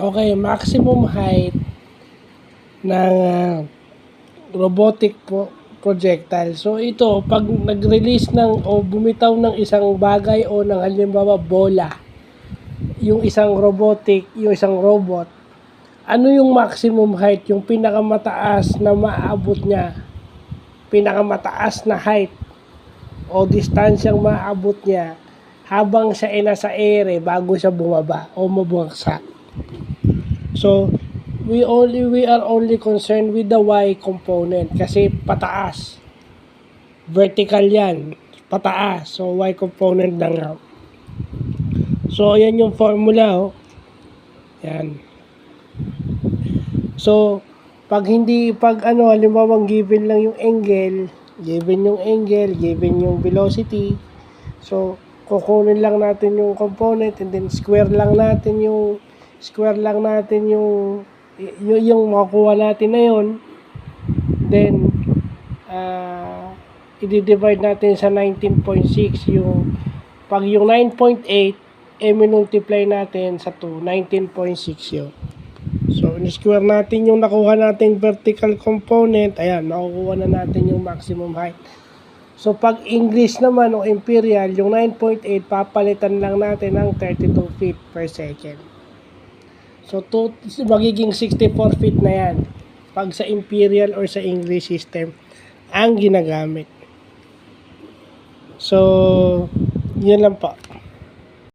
Okay, maximum height ng robotic projectile. So ito, pag nag-release ng o bumitaw ng isang bagay o ng halimbawa bola, yung isang robot, ano yung maximum height, yung pinakamataas na maaabot niya, pinakamataas na height o distansyang maaabot niya habang siya ay nasa ere bago siya bumaba o mabagsak. So, we are only concerned with the Y component kasi pataas. Vertical yan, pataas. So, Y component lang nga. So, ayan yung formula, oh. Yan. So, halimbawa given lang yung angle, given yung velocity. So, kukunin lang natin yung component and then square lang natin yung makukuha natin na yun. Then, i-divide natin sa 19.6 pag yung 9.8 multiply natin sa 2, 19.6 yun. So, in-square natin yung nakuha nating vertical component. Ayan, nakukuha na natin yung maximum height. So, pag English naman o imperial, yung 9.8, papalitan lang natin ng 32 feet per second. So, magiging 64 feet na yan pag sa imperial or sa English system ang ginagamit. So, yun lang po.